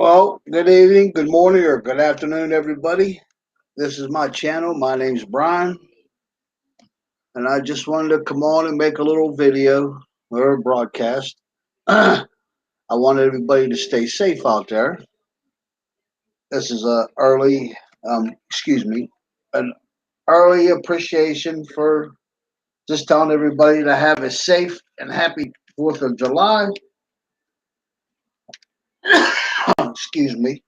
Well, good evening, good morning, or good afternoon, everybody. This is my channel. My name's Brian, and I just wanted to come on and make a little video or a broadcast. I want everybody to stay safe out there. This is an early appreciation for just telling everybody to have a safe and happy 4th of July. excuse me.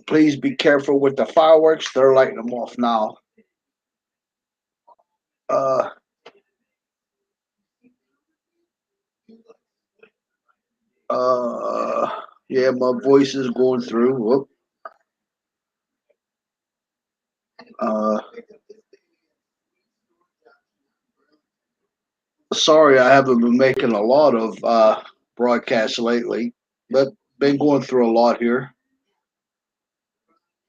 Please be careful with the fireworks. They're lighting them off now. Uh, Uh, yeah, my voice is going through. Whoop. Uh, Sorry, I haven't been making a lot of broadcasts lately, but been going through a lot here.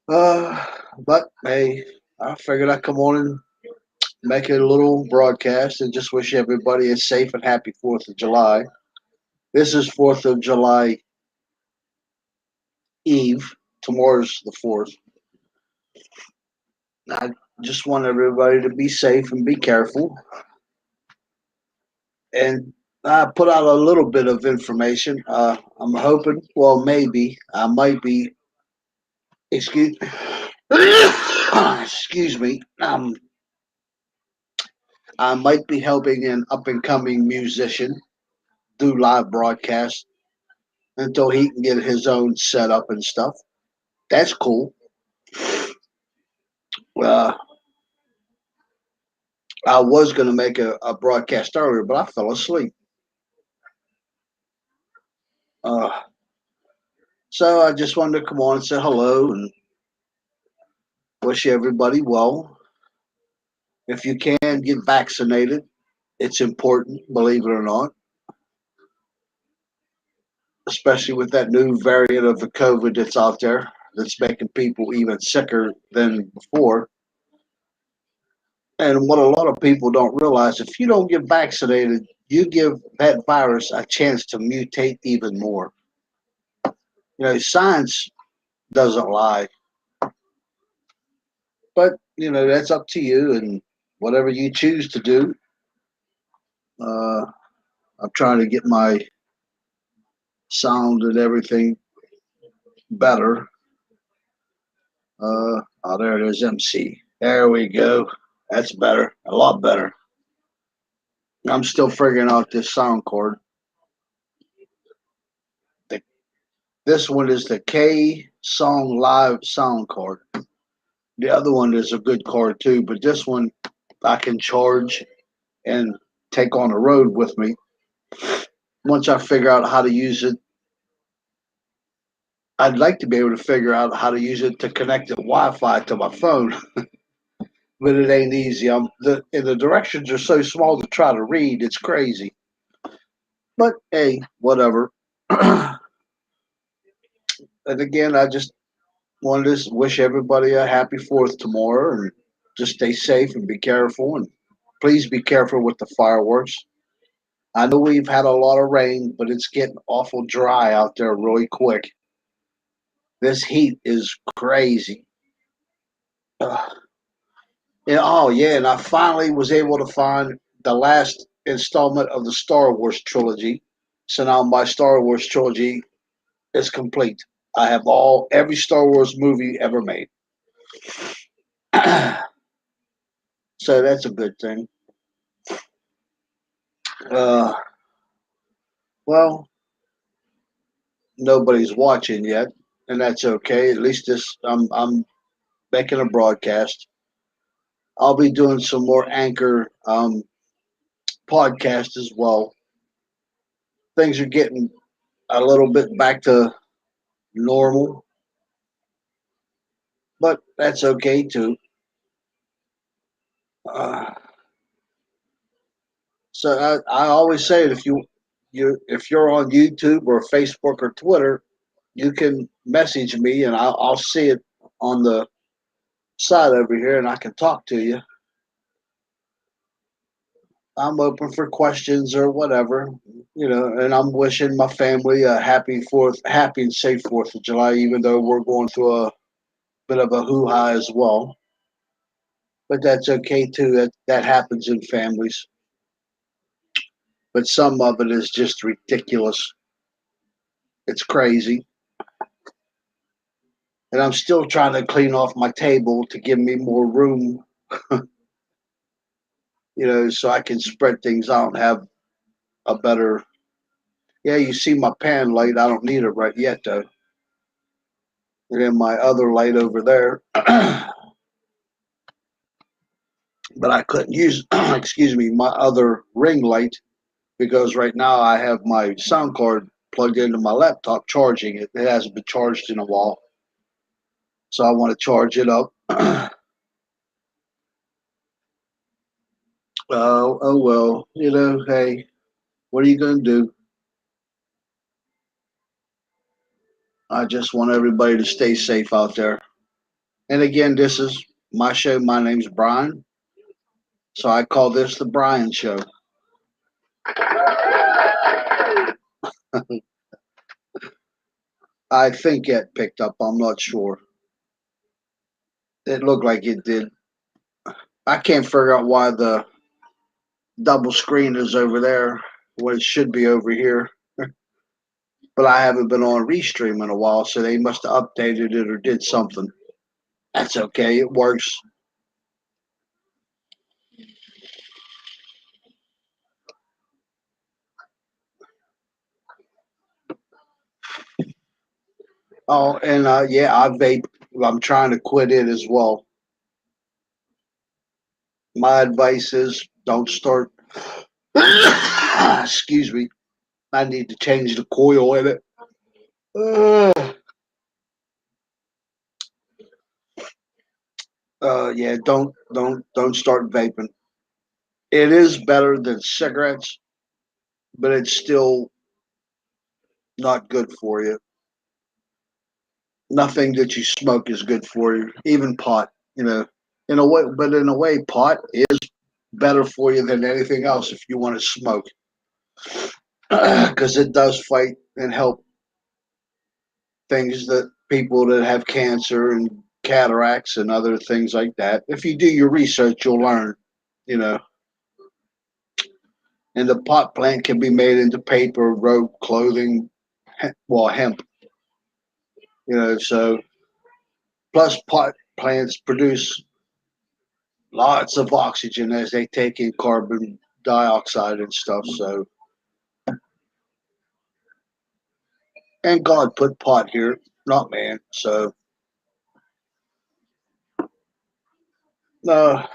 Uh, but hey, I figured I'd come on and make a little broadcast and just wish everybody a safe and happy 4th of July. This is 4th of July Eve. Tomorrow's the 4th. I just want everybody to be safe and be careful. And I put out a little bit of information. I'm hoping, well, maybe I might be. Excuse, excuse me. I might be helping an up and coming musician do live broadcasts until he can get his own setup and stuff. That's cool. Uh, I was going to make a broadcast earlier, but I fell asleep. Uh, so I just wanted to come on and say hello and wish everybody well. If you can, get vaccinated. It's important, believe it or not, especially with that new variant of the COVID that's out there that's making people even sicker than before. And what a lot of people don't realize, if you don't get vaccinated, you give that virus a chance to mutate even more. Science doesn't lie, but that's up to you and whatever you choose to do. Uh, I'm trying to get my sound and everything better. Oh, there it is, MC. There we go. That's better. A lot better. I'm still figuring out this sound card. The, this one is the K Song Live sound card. The other one is a good card too, but this one I can charge and take on the road with me. Once I figure out how to use it, I'd like to be able to figure out how to use it to connect the Wi-Fi to my phone, but it ain't easy. And the directions are so small to try to read. It's crazy. But hey, whatever. And again, I just wanted to wish everybody a happy 4th tomorrow and just stay safe and be careful. And please be careful with the fireworks. I know we've had a lot of rain, but it's getting awful dry out there really quick. This heat is crazy. Uh, yeah, oh, yeah, and I finally was able to find the last installment of the Star Wars trilogy. So now my Star Wars trilogy is complete. I have every Star Wars movie ever made. So that's a good thing. Uh, well, nobody's watching yet, and that's okay. At least I'm making a broadcast. I'll be doing some more anchor podcasts as well. Things are getting a little bit back to normal, but that's okay too. Uh, so I always say that if you're on YouTube or Facebook or Twitter, you can message me and I'll see it on the side over here and I can talk to you. I'm open for questions or whatever, and I'm wishing my family a happy and safe 4th of July, even though we're going through a bit of a hoo-ha as well. But that's okay too. That happens in families. But some of it is just ridiculous. It's crazy. And I'm still trying to clean off my table to give me more room, so I can spread things out and have a better. Yeah, you see my pan light. I don't need it right yet though. And then my other light over there. But I couldn't use, excuse me, my other ring light because right now I have my sound card plugged into my laptop charging it. It hasn't been charged in a while. So I want to charge it up. Oh well, hey, what are you going to do? I just want everybody to stay safe out there. And again, this is my show. My name's Brian. So I call this the Brian Show. I think it picked up. I'm not sure. It looked like it did. I can't figure out why the double screen is over there when it should be over here. But I haven't been on Restream in a while, so they must have updated it or did something. That's okay. It works. Oh, and yeah, I vape. I'm trying to quit it as well. My advice is don't start. Excuse me. I need to change the coil in it. Yeah, don't start vaping. It is better than cigarettes, but it's still not good for you. Nothing that you smoke is good for you. Even pot, in a way. But in a way, pot is better for you than anything else if you want to smoke, because it does fight and help things that people that have cancer and cataracts and other things like that. If you do your research, you'll learn, you know. And the pot plant can be made into paper, rope, clothing, well, hemp, so plus pot plants produce lots of oxygen as they take in carbon dioxide and stuff. So, and God put pot here, not man. So, no,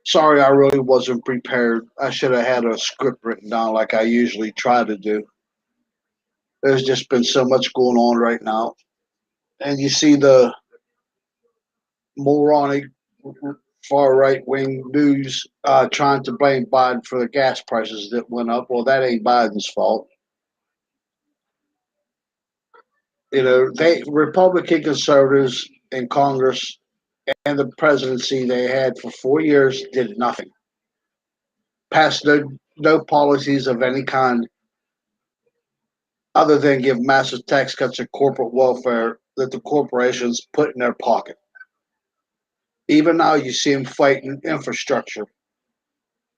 sorry, I really wasn't prepared. I should have had a script written down like I usually try to do. There's just been so much going on right now. And you see the moronic far right wing news trying to blame Biden for the gas prices that went up. Well, that ain't Biden's fault. They Republican conservatives in Congress and the presidency they had for 4 years did nothing, passed no policies of any kind other than give massive tax cuts and corporate welfare that the corporations put in their pocket. Even now, you see them fighting infrastructure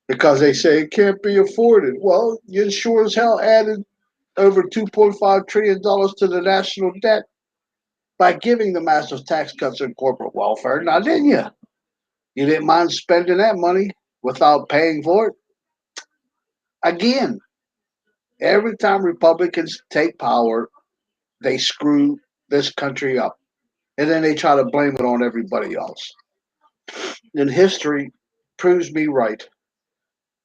because they say it can't be afforded. Well, you sure as hell added over $2.5 trillion to the national debt by giving the massive tax cuts and corporate welfare. Now, didn't you? You didn't mind spending that money without paying for it? Again, every time Republicans take power, they screw this country up. And then they try to blame it on everybody else. And history proves me right.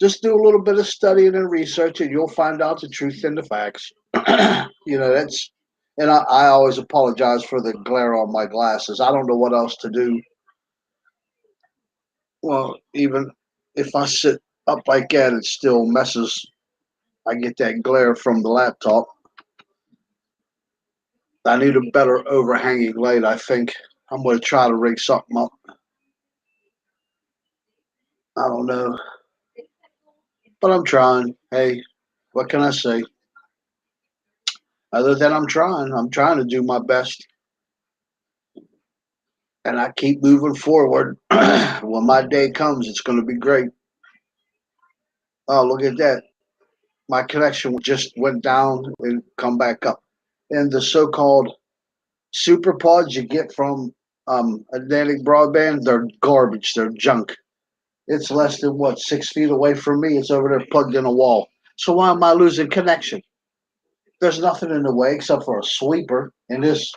Just do a little bit of studying and research, and you'll find out the truth and the facts. That's, and I always apologize for the glare on my glasses. I don't know what else to do. Well, even if I sit up like that, it still messes. I get that glare from the laptop. I need a better overhanging light. I think I'm going to try to rig something up. I don't know. But I'm trying. Hey, what can I say? Other than I'm trying to do my best, and I keep moving forward. When my day comes, it's going to be great. Oh, look at that! My connection just went down and come back up. And the so-called super pods you get from Atlantic Broadband, they're garbage. They're junk. It's less than what 6 feet away from me. It's over there plugged in a wall. So why am I losing connection? There's nothing in the way except for a sweeper and this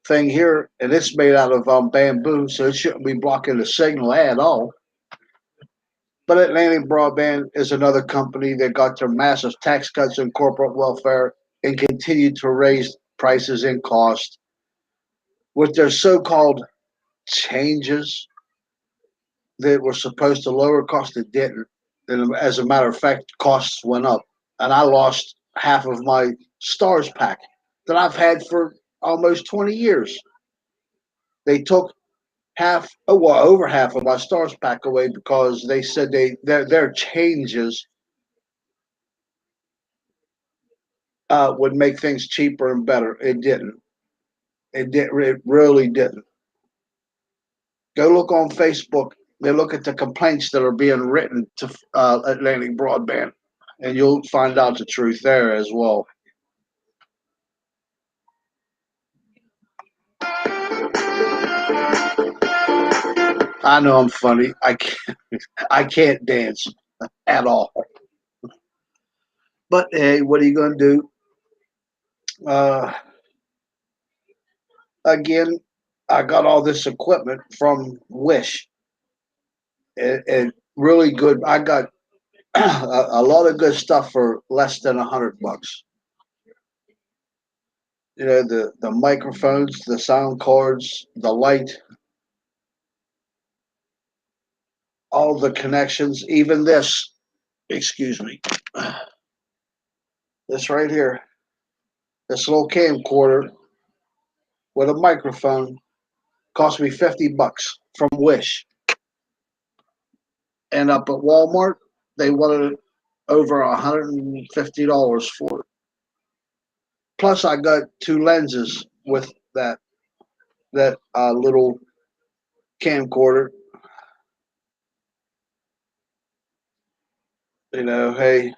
thing here, and it's made out of bamboo, so it shouldn't be blocking the signal at all. But Atlantic Broadband is another company that got their massive tax cuts and corporate welfare and continued to raise prices and costs with their so-called changes that were supposed to lower costs that didn't. And as a matter of fact, costs went up. And I lost half of my Stars pack that I've had for almost 20 years. They took over half of my Stars pack away because they said their changes would make things cheaper and better. It didn't. It did. It really didn't. Go look on Facebook. They look at the complaints that are being written to Atlantic Broadband, and you'll find out the truth there as well. I know I'm funny. I can't dance at all. But hey, what are you going to do? Uh, Again, I got all this equipment from Wish, and really good. I got a lot of good stuff for less than $100. You know, the microphones, the sound cards, the light, all the connections, even this. Excuse me, this right here, this little camcorder with a microphone cost me $50 from Wish, and up at Walmart they wanted over $150 for it. Plus, I got two lenses with that little camcorder. Hey,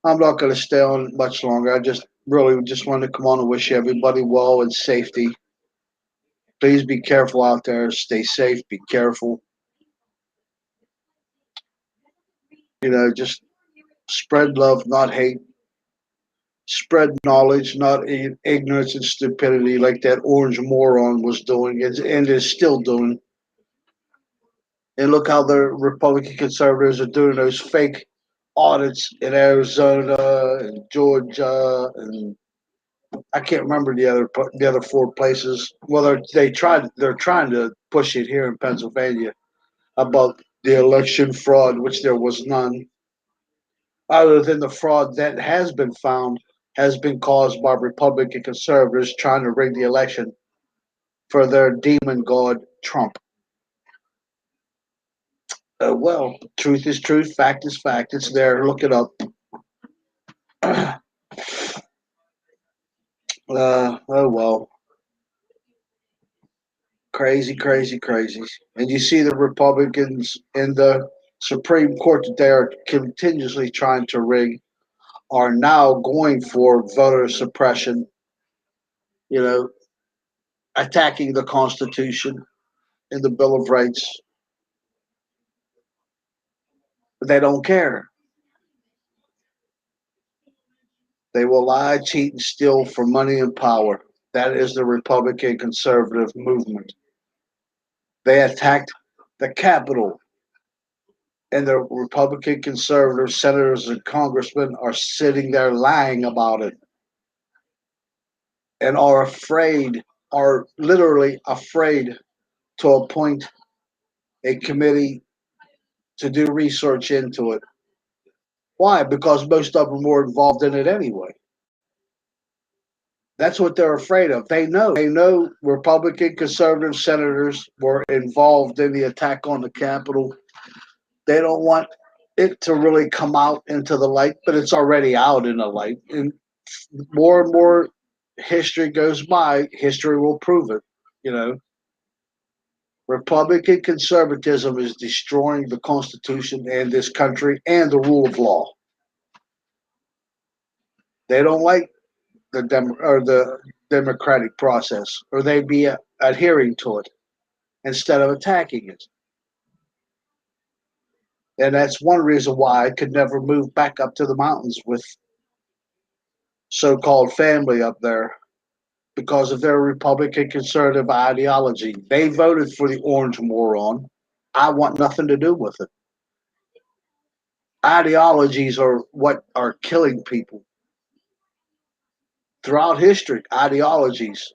I'm not going to stay on much longer. I just really just wanted to come on and wish everybody well and safety. Please be careful out there. Stay safe. Be careful. Just spread love, not hate. Spread knowledge, not ignorance and stupidity, like that orange moron was doing and is still doing. And look how the Republican conservatives are doing those fake audits in Arizona and Georgia, and I can't remember the other four places. Well, they're trying to push it here in Pennsylvania about the election fraud, which there was none, other than the fraud that has been found has been caused by Republican conservatives trying to rig the election for their demon god Trump. Well, truth is truth, fact is fact. It's there. Look it up. Oh well, crazy, crazy, crazy. And you see the Republicans in the Supreme Court that they are continuously trying to rig are now going for voter suppression. You know, attacking the Constitution and the Bill of Rights. They don't care. They will lie, cheat, and steal for money and power. That is the Republican conservative movement. They attacked the Capitol, and the Republican conservative senators and congressmen are sitting there lying about it and are literally afraid to appoint a committee to do research into it. Why? Because most of them were involved in it anyway. That's what they're afraid of. They know. They know Republican conservative senators were involved in the attack on the Capitol. They don't want it to really come out into the light, but it's already out in the light. And more and more history goes by, history will prove it. You know, Republican conservatism is destroying the Constitution and this country and the rule of law. They don't like the democratic process, or they be adhering to it instead of attacking it. And that's one reason why I could never move back up to the mountains with so-called family up there because of their Republican conservative ideology. They voted for the orange moron. I want nothing to do with it. Ideologies are what are killing people. Throughout history, ideologies,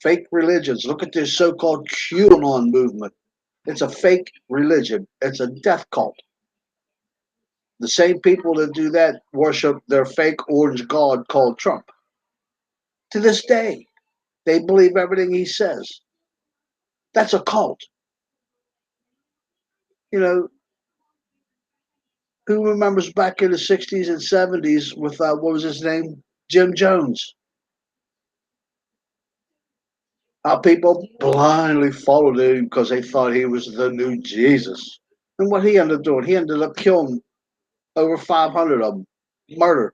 fake religions. Look at this so-called QAnon movement. It's a fake religion. It's a death cult. The same people that do that worship their fake orange god called Trump. To this day, they believe everything he says. That's a cult. You know, who remembers back in the 60s and 70s with, what was his name? Jim Jones. How people blindly followed him because they thought he was the new Jesus. And what he ended up doing, he ended up killing over 500 of them. Murder.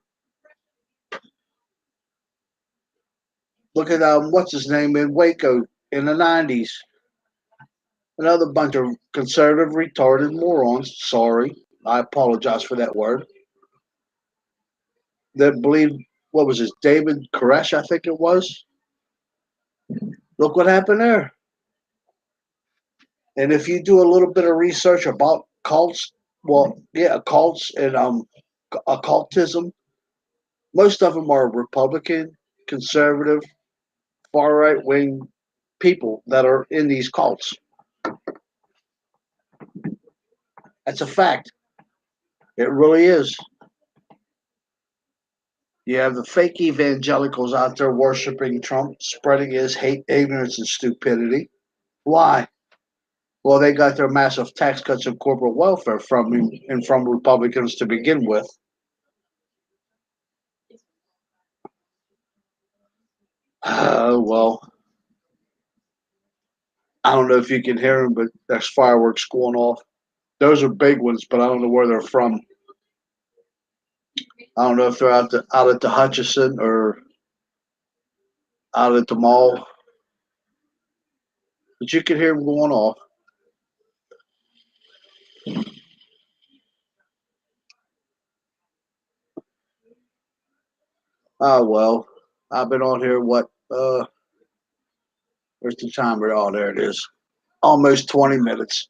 Look at what's his name in Waco in the 90s. Another bunch of conservative, retarded morons. Sorry, I apologize for that word. That believed, what was this, David Koresh, I think it was. Look what happened there. And if you do a little bit of research about cults, well, yeah, cults and occultism, most of them are Republican, conservative, far right wing people that are in these cults. That's a fact. It really is. You have the fake evangelicals out there worshiping Trump, spreading his hate, ignorance, and stupidity. Why? Well, they got their massive tax cuts and corporate welfare from him and from Republicans to begin with. Well, I don't know if you can hear them, but there's fireworks going off. Those are big ones, but I don't know where they're from. I don't know if they're out at the Hutchison or out at the mall, but you can hear them going off. Oh well, I've been on here. What? Where's the timer? Oh, there it is. Almost 20 minutes.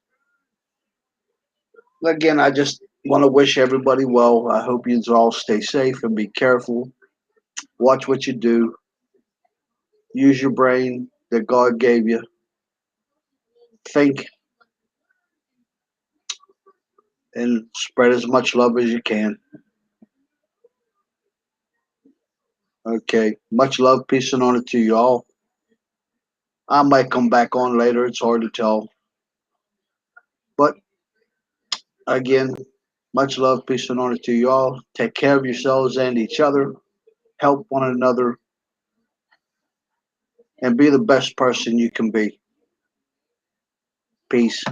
Again, I just want to wish everybody well. I hope you all stay safe and be careful. Watch what you do. Use your brain that God gave you. Think and spread as much love as you can. Okay. Much love, peace, and honor to you all. I might come back on later. It's hard to tell. But again, much love, peace, and honor to you all. Take care of yourselves and each other. Help one another and be the best person you can be. Peace.